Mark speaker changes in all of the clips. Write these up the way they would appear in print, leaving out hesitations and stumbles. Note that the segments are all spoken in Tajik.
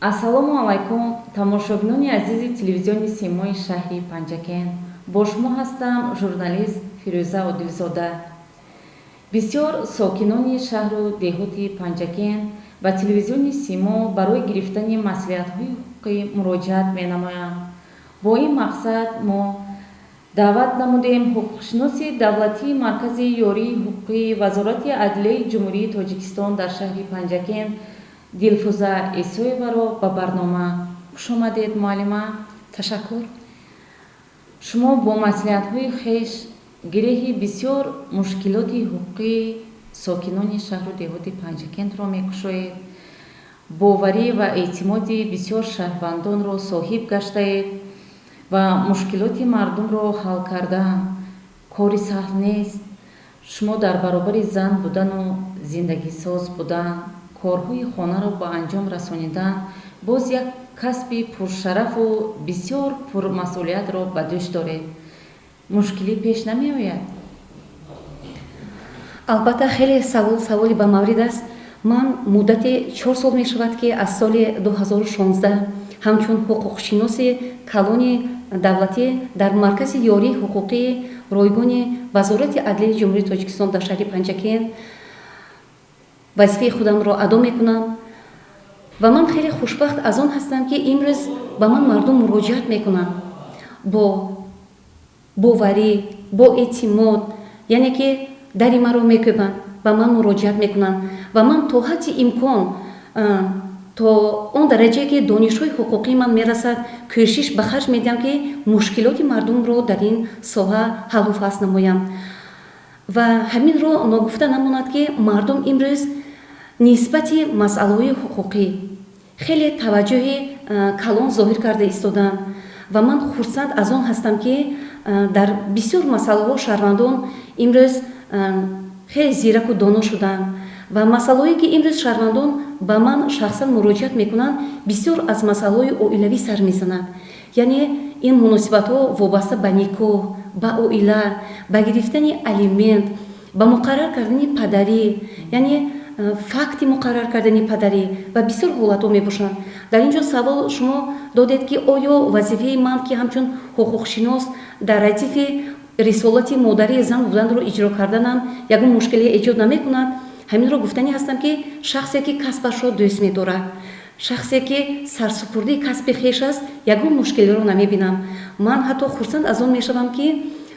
Speaker 1: ассалому алайкум, тамошобинони азизи телевизиони Симои шаҳри Панҷакен. Бо шумо ҳастам журналист Фирӯза Одилзода. Бисёр сокинони шаҳру деҳоти Панҷакен ба телевизиони Симо барои гирифтани маслиҳатҳои ҳуқуқӣ муроҷиат менамоянд. Бо ин мақсад мо даъват намудем ҳуқуқшиноси давлатии маркази ёрии ҳуқуқии Вазорати Адлияи Ҷумҳурии Тоҷикистон дар шаҳри Панҷакен Дилфуза Исоеваро ба барнома. Хушомадед, муаллима.
Speaker 2: Ташаккур.
Speaker 1: Шумо бо маслиҳатҳои хеш гиреҳи бисёр мушкилоти ҳуқуқии сокинони шаҳру деҳоти Панҷакенро мекушоед. Боварӣ ва эътимоди бисёр шаҳрвандонро соҳиб гаштаед ва мушкилоти мардумро ҳал кардан кори саҳл нест. Шумо дар баробари зан будану зиндагисоз будан, корҳои хонаро ба анҷом расонидан боз як касби пуршарафу бисёр пурмасъулиятро ба дӯш доред. Мушкилӣ пеш намеояд?
Speaker 2: Албатта хеле саволи ба маврид аст. Ман муддати 4 сол мешавад ки аз соли 2016 ҳамчун ҳуқуқшиноси калони давлатӣ дар маркази ёрии ҳуқуқии ройгони Вазорати Адлияи Ҷумҳурии Тоҷикистон дар шаҳри Панҷакен вазифаи худамро адо мекунам ва ман хеле хушбахт аз он ҳастам ки имрӯз ба ман мардум муроҷиат мекунанд бо боварӣ, бо эътимод, яъне ки дари маро мекӯбанд, ба ман муроҷиат мекунанд ва ман то ҳадди имкон то он дараҷае ки донишҳои ҳуқуқии ман мерасад кӯшиш ба харҷ медиҳам ки мушкилоти мардумро дар ин соҳа ҳаллу фасл намоям. Ва ҳаминро ногуфта намонад ки мардум имрӯз нисбати масъалаҳои ҳуқуқӣ хеле таваҷҷӯҳи калон зоҳир карда истоданд ва ман хурсанд аз он ҳастам ки дар бисёр масъалаҳо шаҳрвандон имрӯз хеле зираку доно шуданд ва масъалаҳое ки имрӯз шаҳрвандон ба ман шахсан муроҷиат мекунанд бисёр аз масъалаҳои оилавӣ сар мезанад. Яъне ин муносибатҳо вобаста ба никоҳ, ба оила, ба гирифтани алимент, ба муқаррар кардани падарӣ, яъне факти муқаррар кардани падарӣ ва бисёр ҳолатҳо мебошанд. Дар ин ҷо савол шумо додед ки оё вазифаи ман ки ҳамчун ҳуқуқшинос дар радифи рисолати модари зан буданро иҷро карданам ягон мушкилие эҷод намекунад? Ҳаминро гуфтанӣ ҳастам ки шахсе ки касбашро дӯст медорад, шахсе ки сарсупурдии касби хеш аст, ягон мушкилиро намебинам. Ман ҳатто хурсанд аз он мешавам ки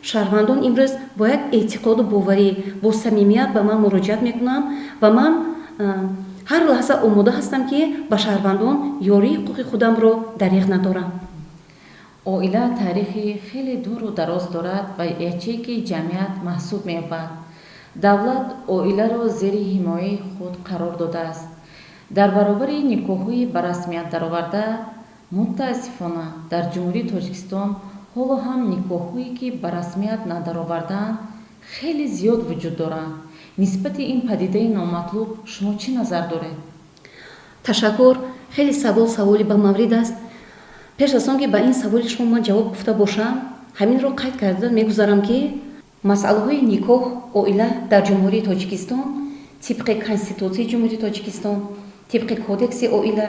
Speaker 2: шаҳрвандон имрӯз бо як эътиқоду боварӣ, бо самимият ба ман муроҷиат мекунам ва ман ҳар лаҳза омода ҳастам ки ба шаҳрвандон ёрии ҳуқуқи худамро дариғ надорам.
Speaker 1: Оила таърихи хеле дуру дароз дорад ва ячейки ҷамъият маҳсуб меёбад. Давлат оиларо зери ҳимояи худ қарор додааст. Дар баробари никоҳҳои ба расмият дароварда, мутаассифона дар Ҷумҳурии Тоҷикистон ҳоло ҳам никоҳҳое ки ба расмият надароварданд хеле зиёд вуҷуд доранд. Нисбати ин падидаи номатлуб шумо чӣ назар доред?
Speaker 2: Ташаккур. Хеле саволи ба маврид аст. Пеш аз он ки ба ин саволи шумо ман ҷавоб гуфта бошам, ҳаминро қайд карда мегузарам ки масъалаҳои никоҳ, оила дар Ҷумҳурии Тоҷикистон тибқи Конститутсияи Ҷумҳурии Тоҷикистон, тибқи Кодекси оила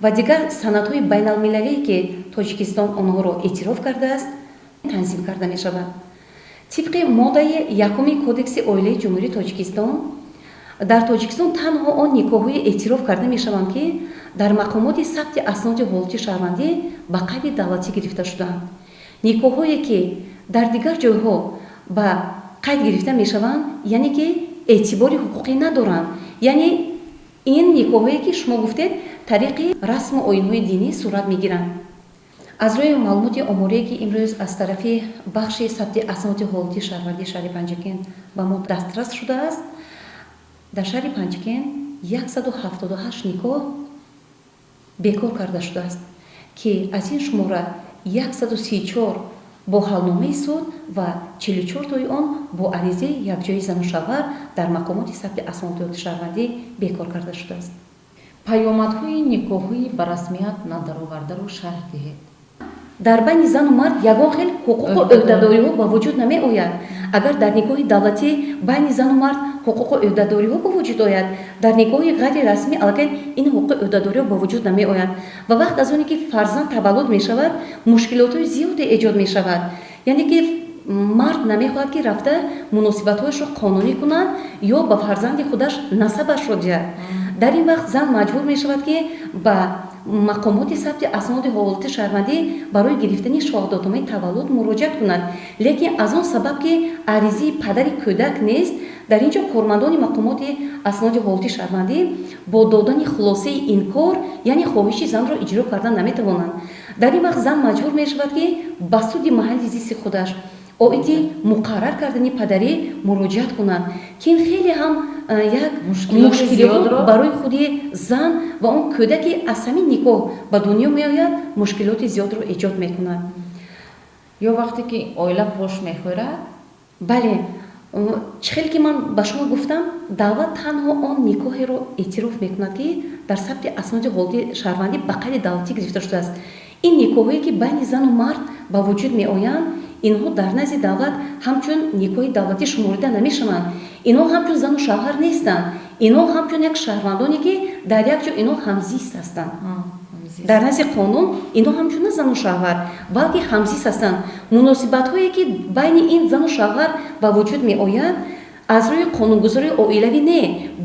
Speaker 2: ва дигар санадҳои байналмилалие ки Тоҷикистон онҳоро эътироф кардааст, танзим карда мешавад. Тибқи моддаи 1 Кодекси оилаи Ҷумҳурии Тоҷикистон дар Тоҷикистон танҳо он никоҳҳои эътироф карда мешаванд ки дар мақомоти сабти асноди ҳолати шаҳрвандӣ ба қайди давлатӣ гирифта шудаанд. Никоҳҳое ки дар дигар ҷойҳо ба қайд гирифта мешаванд, яъне ки эътибори ҳуқуқӣ надоранд. Яъне ин никоҳҳое ки шумо гуфтед тариқи расму оинҳои динӣ сурат мегиранд. Аз рӯи маълумоти оморие ки имрӯз аз тарафи бахши сабти асноди ҳолати шаҳрвандии шаҳри Панҷакен ба мо дастрас шудааст, дар шаҳри Панҷакен 178 никоҳ бекор карда шудааст ки аз ин шумора 134 бо ҳалномаи суд ва 44 он бо аризаи якҷои зану шавҳар дар мақомоти сабти асноди шаҳрвандӣ бекор карда шудааст.
Speaker 1: Паёмадҳои никоҳҳои ба расмият надаровардаро шарҳ диҳед.
Speaker 2: дар байни зану мард ягон хел ҳуқуқу ӯҳдадориҳо ба вуҷуд намеояд. Агар дар никоҳи давлатӣ байни зану мард ҳуқуқу ӯҳдадориҳо ба вуҷуд ояд, дар никоҳи ғайрирасмӣ аллакай ин ҳуқуқи ӯҳдадориҳо ба вуҷуд намеояд. Ва вақт аз оне ки фарзанд таваллуд мешавад, мушкилотҳои зиёде эҷод мешавад. яъне ки мард намехоҳад ки рафта муносибатҳояшро қонунӣ кунад ё ба фарзанди худаш насабашро диҳад. дар ин вақт зан маҷбур мешавад ки ба мақомоти сабти асноди ҳолати шаҳрвандӣ барои гирифтани шоҳидотномаи таваллуд муроҷиат кунад. лекин аз он сабаб ки аризаи падари кӯдак нест, дар ин ҷо кормандони мақомоти асноди ҳолати шаҳрвандӣ бо додани хулосаи инкор яъне хоҳиши занро иҷро кардан наметавонанд. дар ин вақт зан маҷбур мешавад ки ба суди маҳалли зисти худаш оиди муқаррар кардани падарӣ муроҷиат кунад, ки ин хеле ҳам як мушкилиҳо барои худи зан ва он кӯдаки аз ҳамин никоҳ ба дунё меояд мушкилоти зиёдро эҷод мекунад.
Speaker 1: ё вақте ки оила пош мехӯрад.
Speaker 2: бале, чӣ хеле ки ман ба шумо гуфтам, давлат танҳо он никоҳеро эътироф мекунад ки дар сабти асноди ҳолати шаҳрвандӣ ба қайди давлатӣ гирифта шудааст. ин никоҳое ки байни зану мард ба вуҷуд меоянд, инҳо дар назди давлат ҳамчун никоҳи давлатӣ шуморида намешаванд. инҳо ҳамчун зану шавҳар нестанд. инҳо ҳамчун як шаҳрвандоне ки дар як ҷо инҳо ҳамзист ҳастанд. дар назди қонун инҳо ҳамчун на зану шавҳар, балки ҳамзист ҳастанд. муносибатҳое ки байни ин зану шавҳар ба вуҷуд меояд аз рӯи қонунгузории оилавӣ не,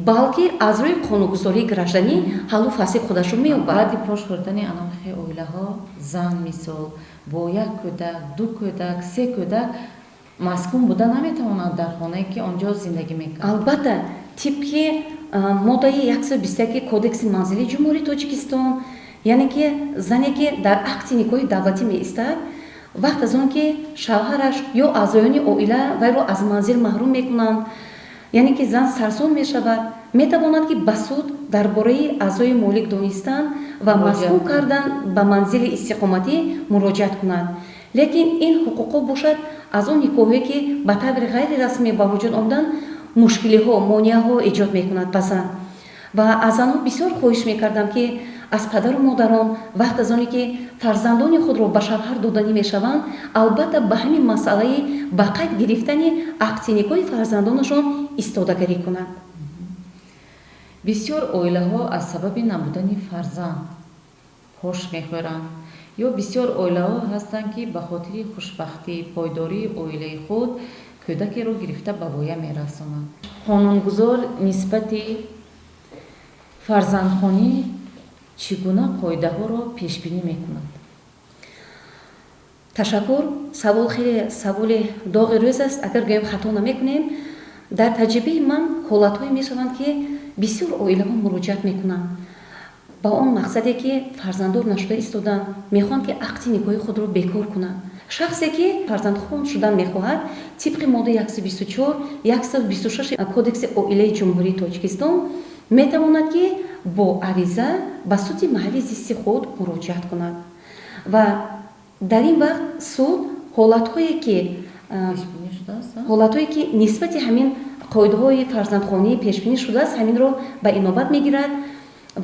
Speaker 2: балки аз рӯи қонунгузории гражданӣ ҳаллу фасли худашро меёбад.
Speaker 1: баъди пош хӯрдани анохи оилаҳо зан мисол бо як кӯдак, ду кӯдак, се кӯдак маскун буда наметавонад дар хонае ки он ҷо зиндагӣ мекунад.
Speaker 2: албатта тибқи моддаи 121 кодекси манзилии ҷумҳурии Тоҷикистон, яъне ки зане ки дар акти никоҳи давлатӣ меистад, вақт аз он ки шавҳараш ё аъзоёни оила вайро аз манзил маҳрум мекунанд, яъне ки зан сарсон мешавад, метавонад ки ба суд дар бораи аъзои молик донистан ва маскун кардан ба манзили истиқоматӣ муроҷиат кунад. лекин ин ҳуқуқҳо бошад аз он никоҳое ки ба таври ғайрирасмӣ ба вуҷуд омдан мушкилиҳо, монеаҳо эҷод мекунад ба зан. ва аз занҳо бисёр хоҳиш мекардам ки аз падару модарон вақт аз оне ки фарзандони худро ба шавҳар доданӣ мешаванд, албатта ба ҳамин масъалаи ба қайд гирифтани акти никоҳи фарзандонашон истодагарӣ кунанд.
Speaker 1: бисёр оилаҳо аз сабаби набудани фарзанд пош мехӯранд. ё бисёр оилаҳо ҳастанд ки ба хотири хушбахтӣ пойдории оилаи худ кӯдакеро гирифта ба воя мерасонанд. қонунгузор нисбати фарзандхонӣ чӣ гуна қоидаҳоро пешбинӣ мекунад?
Speaker 2: ташаккур. Савол хеле саволи доғи рӯз аст. Агар гӯем хато намекунем, дар таҷрибаи ман ҳолатҳое мешаванд ки бисёр оилаҳо муроҷиат мекунанд ба он мақсаде ки фарзанддор нашуда истоданд, мехоҳанд ки акти никоҳи худро бекор кунанд. шахсе ки фарзандхон шудан мехоҳад, тибқи моддаи 124, 126 кодекси оилаи ҷумҳурии Тоҷикистон метавонад ки бо ариза ба суди маҳалли зисти худ муроҷиат кунад. ва дар ин вақт суд ҳолатҳое ки нисбати ҳамин қоидаҳои фарзандхонӣ пешбинӣ шудааст, ҳаминро ба инобат мегирад.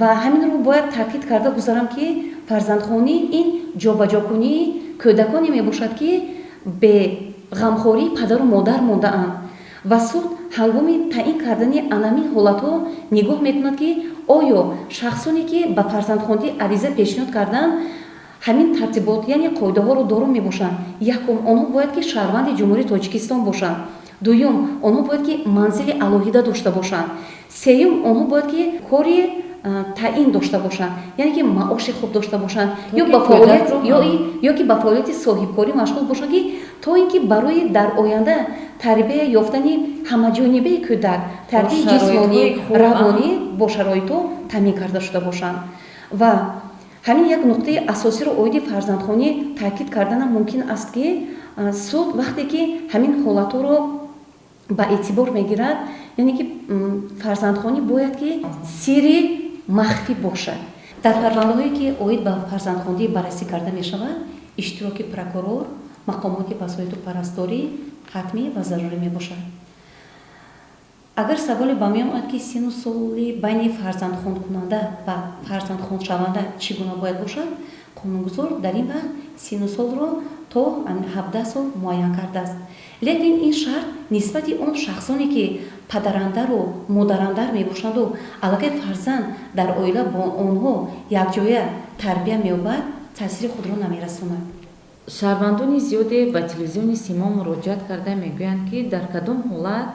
Speaker 2: ва ҳаминро бояд таъкид карда гузарам ки фарзандхонӣ ин ҷобаҷокунии кӯдаконе мебошад ки бе ғамхории падару модар мондаанд. ва суд ҳангоми таъин кардани анамин ҳолатҳо нигоҳ мекунад ки оё шахсоне ки ба фарзандхонӣ ариза пешниҳод карданд ҳамин тартибот яъне қоидаҳоро доро мебошанд. якум, онҳо бояд ки шаҳрванди ҷумҳурии Тоҷикистон бошанд. дуюм, онҳо бояд ки манзили алоҳида дошта бошанд. сеюм, онҳо бояд ки кори таъин дошта бошанд, яъне ки маоши хуб дошта бошанд ё ки ба фаъолияти соҳибкорӣ машғул бошанд, ки то ин ки барои дар оянда тарбия ёфтани ҳамаҷонибаи кӯдак, тарбияи ҷисмонӣ, равонӣ бо шароитҳо таъмин карда шуда бошанд. ва ҳамин як нуқтаи асосиро оиди фарзандхонӣ таъкид карданам мумкин аст ки суд вақте ки ҳамин ҳолатҳоро ба эътибор мегирад, яъне ки фарзандхонӣ бояд ки сирри махфӣ бошад. дар парвандаҳое ки оид ба фарзандхонӣ баррасӣ карда мешавад, иштироки прокурор, мақомоти васоиту парасторӣ ҳатмӣ ва зарури мебошад. агар саволе ба меом ояд ки сину соли байни фарзандхонкунанда ва фарзандхоншаванда чӣ гуна бояд бошад, қонунгузор дар ин вақт сину солро то 17 сол муайян кардааст. лекин ин шарт нисбати он шахсоне ки падарандару модарандар мебошанду аллакай фарзанд дар оила бо онҳо якҷоя тарбия меёбад таъсири худро намерасонад.
Speaker 1: шаҳрвандони зиёде ба телевизиони симо муроҷиат карда мегӯянд ки дар кадом ҳолат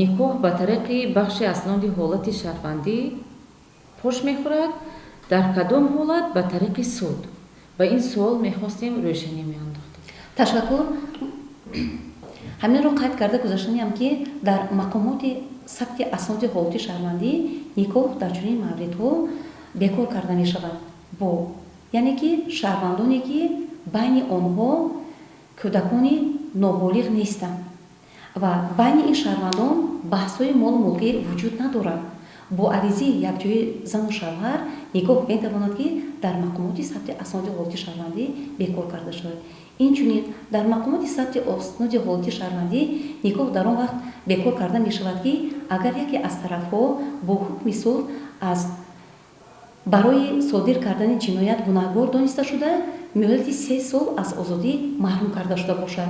Speaker 1: никоҳ ба тариқи бахши асноди ҳолати шаҳрвандӣ пош мехӯрад, дар кадом ҳолат ба тариқи суд. ба ин суол мехостем рӯшанӣ меандохтем.
Speaker 2: ташаккур. ҳаминро қайд карда гузаштаниам ки дар мақомоти сабти асноди ҳолати шаҳрвандӣ никоҳ дар чунин мавридҳо бекор карда мешавад. бо яъне ки шаҳрвандоне ки байни онҳо кӯдакони ноболиғ нестанд ва байни ин шаҳрвандон баҳсҳои молу мулкӣ вуҷуд надорад. бо аризаи якҷои зану шавҳар никоҳ метавонад ки дар мақомоти сабти асноди ҳолати шаҳрвандӣ бекор карда шавад. инчунин дар мақомоти сабти асноди ҳолати шаҳрвандӣ никоҳ дар он вақт бекор карда мешавад ки агар яке аз тарафҳо бо ҳукми суд аз барои содир кардани ҷиноят гунаҳгор дониста шуда муҳлати 3 сол аз озодӣ маҳрум карда шуда бошад.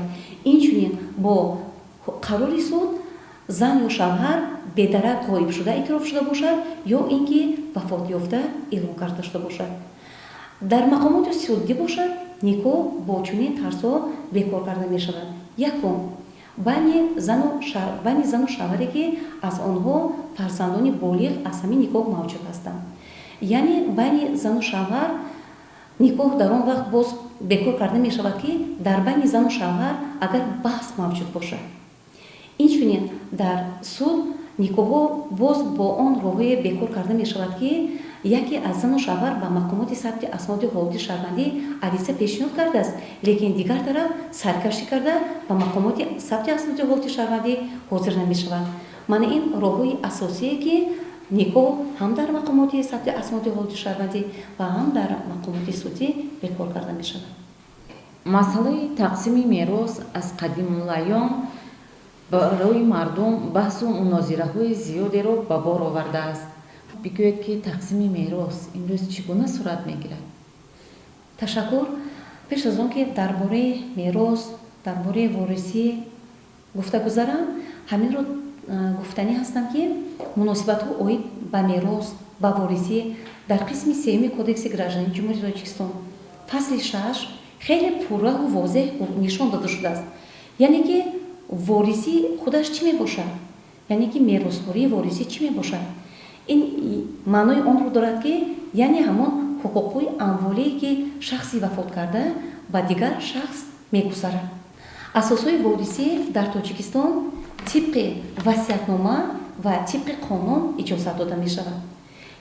Speaker 2: инчунин бо қарори суд зан ё шавҳар бедарак ғоиб шуда эътироф шуда бошад ё ин ки вафот ёфта эълон карда шуда бошад. дар мақомоти судӣ бошад никоҳ бо чунин тарзҳо бекор карда мешавад. якум байни зану шавҳаре ки аз онҳо фарзандони болиғ аз ҳамин никоҳ мавҷуд ҳастанд. яъне байни зану шавҳар никоҳ дар он вақт боз бекор карда мешавад ки дар байни зану шавҳар агар баҳс мавҷуд бошад. инчунин дар суд никоҳҳо боз бо он роҳҳое бекор карда мешавад ки яке аз зану шавҳар ба мақомоти сабти асноди ҳолати шаҳрвандӣ ариза пешниҳод кардааст, лекин дигар тараф саркашӣ карда ба мақомоти сабти асноди ҳолати шаҳрвандӣ ҳозир намешавад. мана ин роҳҳои асосие ки никоҳ ҳам дар мақомоти сабти асноди ҳолати шаҳрвандӣ ва ҳам дар мақомоти судӣ бекор карда мешавад.
Speaker 1: масъалаи тақсими мерос аз қадимулайём барои мардум баҳсу мунозираҳои зиёдеро ба бор овардааст. бигӯед ки тақсими мерос имрӯз чӣ гуна сурат мегирад?
Speaker 2: ташаккур. пеш аз он ки дар бораи мерос, дар бораи ворисӣ гуфта гузарам, ҳаминро гуфтанӣ ҳастам ки муносибатҳо оид ба мерос, ба ворисӣ дар қисми 3 кодекси граждании ҷумҳурии Тоҷикистон фасли 6 хеле пурраву возеҳ нишон дода шудааст. яъне ки ворисӣ худаш чӣ мебошад? яъне ки меросхории ворисӣ чӣ мебошад? ин маънои онро дорад ки яъне ҳамон ҳуқуқҳои амволие ки шахси вафот карда ба дигар шахс мегузарад. асосҳои ворисӣ дар Тоҷикистон тибқи васиятнома ва тибқи қонун иҷозат дода мешавад.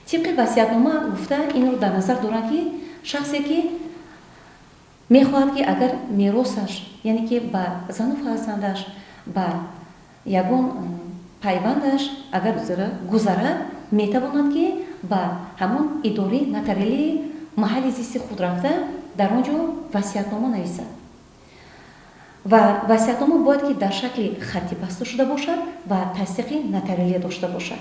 Speaker 2: тибқи васиятнома гуфта инро дар назар дорад ки шахсе ки мехоҳад ки агар меросаш яъне ки ба зану фарзандаш ба ягон пайвандаш агар гузарад метавонад ки ба ҳамон идораи нотариалии маҳалли зисти худ рафта дар он ҷо васиятнома нависад ва васиятнома бояд ки дар шакли хатти баста шуда бошад ва тасдиқи нотариалия дошта бошад.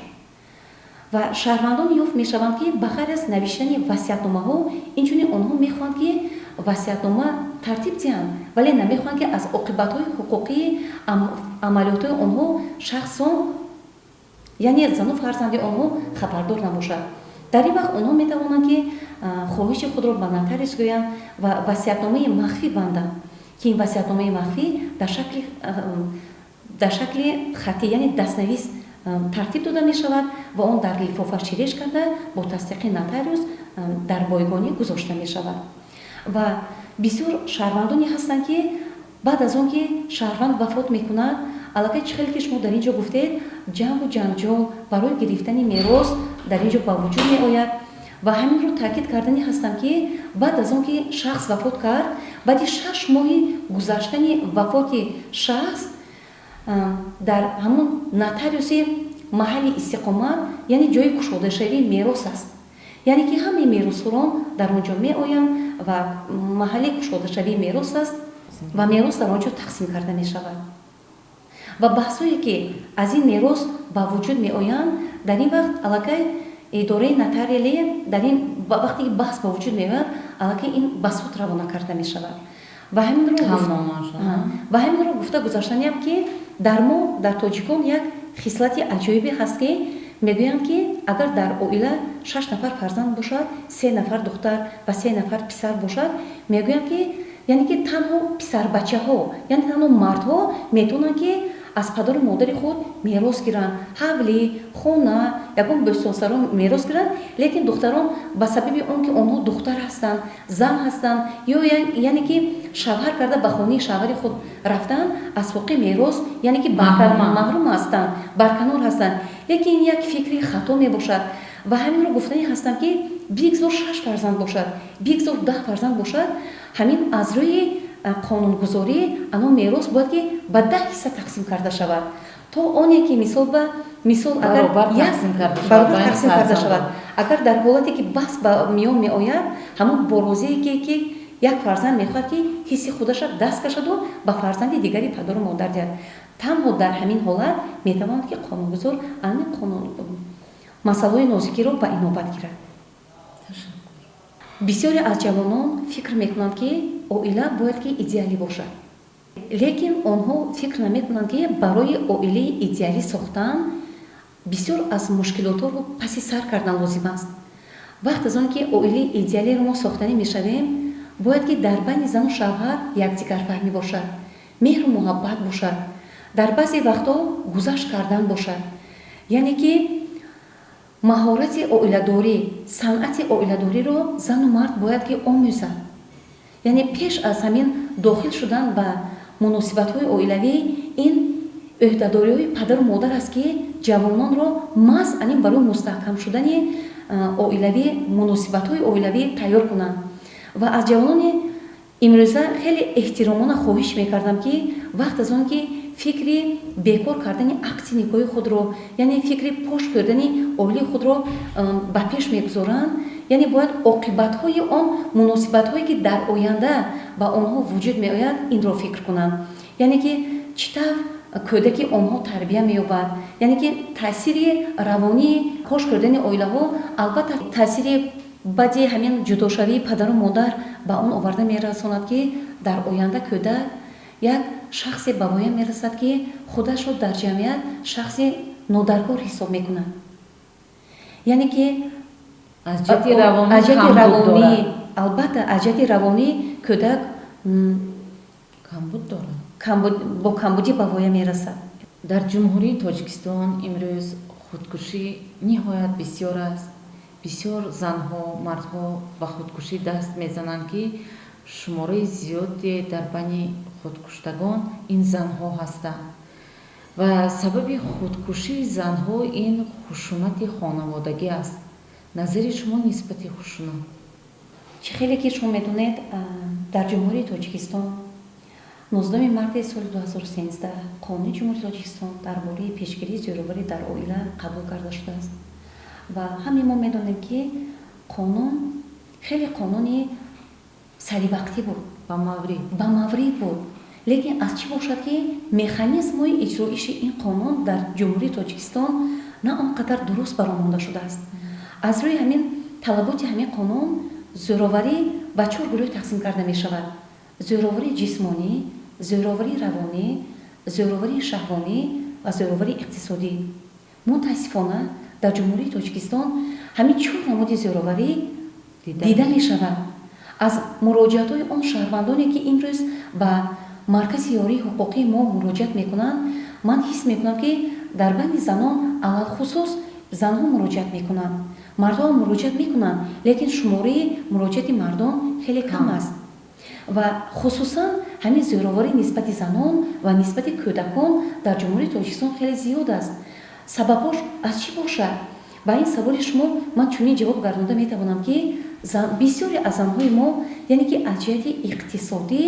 Speaker 2: ва шаҳрвандон ёфт мешаванд ки ба ғайр аз навиштани васиятномаҳо инчунин онҳо мехоҳанд ки васиятнома тартиб диҳанд, вале намехоҳанд ки аз оқибатҳои ҳуқуқии амалиётҳои онҳо шахсон яъне зану фарзанди онҳо хабардор набошад. дар ин вақт онҳо метавонанд ки хоҳиши худро ба нотариус гӯянд ва васиятномаи махфӣ банданд ки ин васиятномаи махфӣ дар шакли хаттӣ яъне дастнавис тартиб дода мешавад ва он дар лифофа чиреш карда бо тасдиқи нотариус дар бойгонӣ гузошта мешавад. ва бисёр шаҳрвандоне ҳастанд ки баъд аз он ки шаҳрванд вафот мекунад, аллакай чӣ хеле ки шумо дар ин ҷо гуфтед ҷангу ҷанҷол барои гирифтани мерос дар ин ҷо ба вуҷуд меояд ва ҳаминро таъкид кардани ҳастам ки баъд аз он ки шахс вафот кард, баъди 6 моҳи гузаштани вафоти шахс дар ҳамон нотариуси маҳалли истиқомат яъне ҷои кушодашавии мерос аст. яъне ки ҳамаи меросхӯрон дар он ҷо меоянд ва маҳалли кушодашавии мерос аст ва мерос дар он ҷо тақсим карда мешавад. ва баҳсҳое ки аз ин мерос ба вуҷуд меоянд, дар ин вақт аллакай идораи нотариалӣ дар ин вақте ки баҳс ба вуҷуд меояд, аллакай ин ба суд равона карда мешавад. ва ҳаминро гуфта гузаштаниам ки дар мо дар тоҷикон як хислати аҷоибе ҳаст ки мегӯянд ки агар дар оила 6 нафар фарзанд бошад, 3 нафар духтар ва 3 нафар писар бошад, мегӯянд ки яъне ки танҳо писарбачаҳо, яъне танҳо мардҳо метавонанд ки аз падару модари худ мерос гиранд, ҳавлӣ, хона, ягон бӯстонсаро мерос гиранд, лекин духтарон ба сабаби он ки онҳо духтар ҳастанд, зан ҳастанд, ё яъне ки шавҳар карда ба хонаи шавҳари худ рафтанд, аз ҳуқуқи мерос яъне ки маҳрум ҳастанд, барканор ҳастанд. Лекин як фикри хато мебошад ва ҳаминро гуфтанӣ ҳастам ки бигзор 6 фарзанд бошад, бигзор 10 фарзанд бошад, ҳамин аз рӯи қонунгузорӣ ано мерос бояд ки ба 10 ҳисса тақсим карда шавад, то оне ки мисол агар баробар тақсим карда шавад. Агар дар ҳолате ки баҳс ба миён меояд, ҳамон борозие ки як фарзанд мехоҳад ки ҳисси худаша даст кашаду ба фарзанди дигари падару модар диҳад, танҳо дар ҳамин ҳолат метавонад ки қонунгузор ани масъалаҳои нозикиро ба инобат гирад. бисёре аз ҷавонон фикр мекунанд ки оила бояд ки идеалӣ бошад, лекин онҳо фикр намекунанд ки барои оилаи идеалӣ сохтан бисёр аз мушкилотро паси сар кардан лозим аст. вақт аз он ки оилаи идеалиро мо сохтанӣ мешавем, бояд ки дар байни зану шавҳар якдигарфаҳмӣ бошад, меҳру муҳаббат бошад, дар баъзе вақтҳо гузашт кардан бошад, яъне ки маҳорати оиладорӣ, санъати оиладориро зану мард бояд ки омӯзад. яъне пеш аз ҳамин дохил шудан ба муносибатҳои оилавӣ, ин ӯҳдадориҳои падару модар аст ки ҷавононро маҳз анин барои мустаҳкам шудани оилавӣ, муносибатҳои оилавӣ тайёр кунанд. ва аз ҷавонони имрӯза хеле эҳтиромона хоҳиш мекардам ки вақт аз он ки фикри бекор кардани акти никоҳи худро, яъне фикри пош кардани оилаи худро ба пеш мегузоранд, яъне бояд оқибатҳои он муносибатҳое ки дар оянда ба онҳо вуҷуд меояд, инро фикр кунанд. яъне ки чӣ тавр кӯдаки онҳо тарбия меёбад, яъне ки таъсири равонии пош кардани оилаҳо, албатта таъсири баъди ҳамин ҷудошавии падару модар ба он оварда мерасонад ки дар оянда кӯдак як шахсе ба воя мерасад ки худашро дар ҷамъият шахси нодаркор ҳисоб мекунад. яъне ки аз ҷиҳати равонӣ, албатта аз ҷиҳати равонӣ кӯдак бо камбудӣ ба воя мерасад.
Speaker 1: дар ҷумҳурии Тоҷикистон имрӯз худкушӣ ниҳоят бисёр аст. бисёр занҳо, мардҳо ба худкушӣ даст мезананд ки шумораи зиёде дар байни худкуштагон ин занҳо ҳастанд. ва сабаби худкушии занҳо ин хушунати хонаводагӣ аст. назари шумо нисбати хушунат?
Speaker 2: чӣ хеле ки шумо медонед, дар ҷумҳурии Тоҷикистон 19 марти соли 2013 қонуни ҷумҳурии Тоҷикистон дар бораи пешгирии зӯроварӣ дар оила қабул карда шудааст. ва ҳамин мо медонем ки қонун хеле қонуни саривақтӣ буд, ба маврид буд. лекин аз чӣ бошад ки механизмҳои иҷроиши ин қонун дар ҷумҳурии Тоҷикистон на он қадар дуруст баромонда шудааст. аз рӯи ҳамин талаботи ҳамин қонун зӯроварӣ ба 4 гурӯҳ тақсим карда мешавад: зӯроварии ҷисмонӣ, зӯроварии равонӣ, зӯроварии шаҳвонӣ ва зӯроварии иқтисодӣ. мутаассифона дар ҷумҳурии Тоҷикистон ҳамин 4 намуди зӯроварӣ дида мешавад. аз муроҷиатҳои он шаҳрвандоне ки имрӯз ба маркази ёрии ҳуқуқии мо муроҷиат мекунанд, ман ҳис мекунам ки дар байни занон алалхусус занҳо муроҷиат мекунанд, мардҳо муроҷиат мекунанд, лекин шумораи муроҷиати мардон хеле кам аст. ва хусусан ҳамин зӯроварӣ нисбати занон ва нисбати кӯдакон дар ҷумҳурии Тоҷикистон хеле зиёд аст. сабабҳош аз чӣ бошад? ба ин саволи шумо ман чунин ҷавоб гардонда метавонам ки бисёре аз занҳои мо, яъне ки аз ҷиҳати иқтисодӣ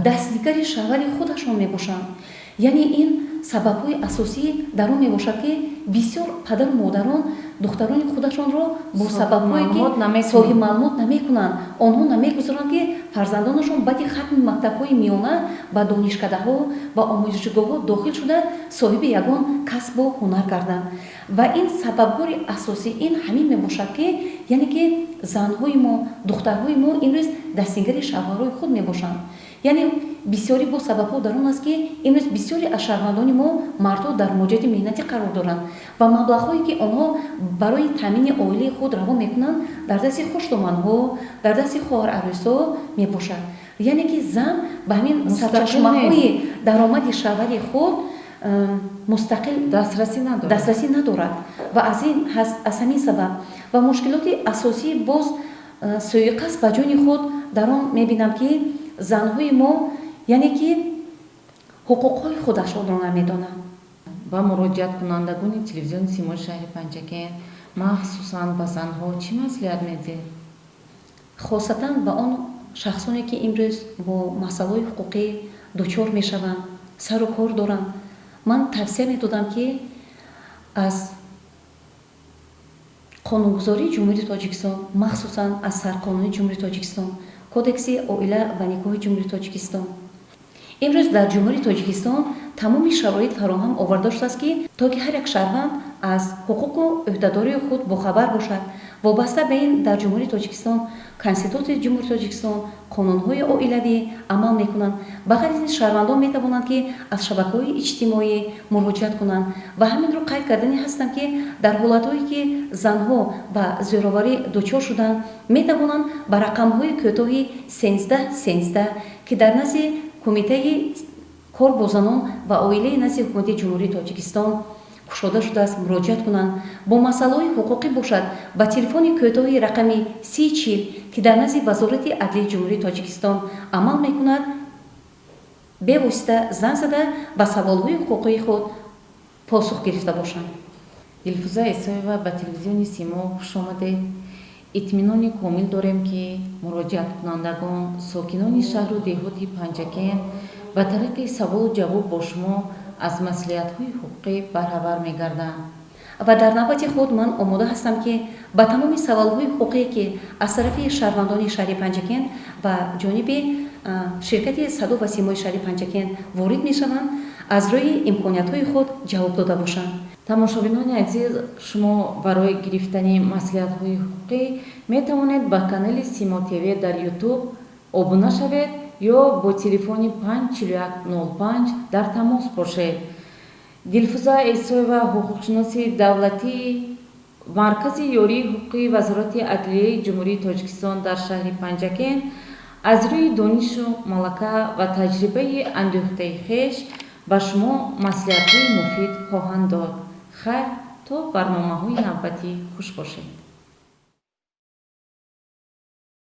Speaker 2: дастнигари шавҳари худашон мебошанд. яъне ин сабабҳои асосӣ дар он мебошад ки бисёр падару модарон духтарони худашонро бо
Speaker 1: Соҳиб
Speaker 2: сабабҳое ки
Speaker 1: маълумот намекунанд.
Speaker 2: соҳиб маълумот намекунанд, онҳо намегузоранд ки фарзандонашон баъди хатми мактабҳои миёна ба донишкадаҳо ба омӯзишгоҳҳо дохил шуда соҳиби ягон касбу ҳунар гарданд. Ва ин сабабҳои асосӣ ин ҳамин мебошад ки яъне ки занҳои мо духтарҳои мо имрӯз дастгири шавҳарҳои худ мебошанд. яъне бисёрӣ бо сабабҳо дар он аст ки имрӯз бисёре аз шаҳрвандони мо мардҳо дар муоҷиҳати меҳнатӣ қарор доранд ва маблағҳое ки онҳо барои таъмини оилаи худ равон мекунанд дар дасти хушдоманҳо дар дасти хоҳарарӯсҳо мебошад. яъне ки зан ба ҳамин сарчашмаҳои даромади шавҳари худ мустақил дастрасӣ надорад ва аз ҳамин сабаб ва мушкилоти асосии боз соиқаст ба ҷони худ дар он мебинам ки занҳои мо яъне ки ҳуқуқҳои худашонро намедонанд.
Speaker 1: ба муроҷиаткунандагони телевизиони Симои шаҳри Панҷакен махсусан ба занҳо чӣ маслиҳат медиҳед?
Speaker 2: хосатан ба он шахсоне ки имрӯз бо масъалаҳои ҳуқуқӣ дучор мешаванд, сару кор доранд, ман тавсия медодам ки аз қонунгузории ҷумҳурии Тоҷикистон, махсусан аз Сарқонунии ҷумҳурии Тоҷикистон, Кодекси оила ва никоҳи ҷумҳурии Тоҷикистон, имрӯз дар ҷумҳурии Тоҷикистон тамоми шароит фароҳам оварда шудааст ки то ки ҳар як шаҳрванд аз ҳуқуқу ӯҳдадории худ бохабар бошад. вобаста ба ин дар ҷумҳурии Тоҷикистон Конститутсияи ҷумҳурии Тоҷикистон қонунҳои оилавӣ амал мекунанд. ба ғайр аз ин шаҳрвандон метавонанд ки аз шабакаҳои иҷтимоӣ муроҷиат кунанд ва ҳаминро қайд кардани ҳастам ки дар ҳолатҳое ки занҳо ба зӯроварӣ дучор шуданд метавонанд ба рақамҳои кӯтоҳи 1313 ки дар назди кумитаи кор бо занон ва оилаи назди ҳукумати ҷумҳурии Тоҷикистон кушода шудааст муроҷиат кунанд. бо масъалаҳои ҳуқуқӣ бошад ба телефони кӯтоҳи рақами 3040 ки дар назди вазорати адлияи ҷумҳурии Тоҷикистон амал мекунад бевосита зан зада ба саволҳои ҳуқуқии худ посух гирифта бошанд.
Speaker 1: Дилфуза Исоева ба телевизиони Симо хуш омадед. итминони комил дорем ки муроҷиаткунандагон сокинони шаҳру деҳоти Панҷакен ба тариқи саволу ҷавоб бо шумо аз маслиҳатҳои ҳуқуқӣ барҳавар мегарданд.
Speaker 2: ва дар навбати худ ман омода ҳастам ки ба тамоми саволҳои ҳуқуқие ки аз тарафи шаҳрвандони шаҳри Панҷакен ва ҷониби ширкати Садо ва Симои шаҳри Панҷакен ворид мешаванд аз рӯи имкониятҳои худ ҷавоб дода бошанд.
Speaker 1: тамошобинони азиз, шумо барои гирифтани маслиҳатҳои ҳуқуқӣ метавонед ба канали Симо ТВ дар YouTube обуна шавед ё бо телефони 54105 дар тамос бошед. Дилфуза Исоева, ҳуқуқшиноси давлатии Маркази ёрии ҳуқуқии Вазорати Адлияи Ҷумҳурии Тоҷикистон дар шаҳри Панҷакен аз рӯи донишу малака ва таҷрибаи андӯхтаи хеш ба шумо маслиҳатҳои муфид хоҳанд дод. хайр, то барномаҳои навбатӣ хуш бошед.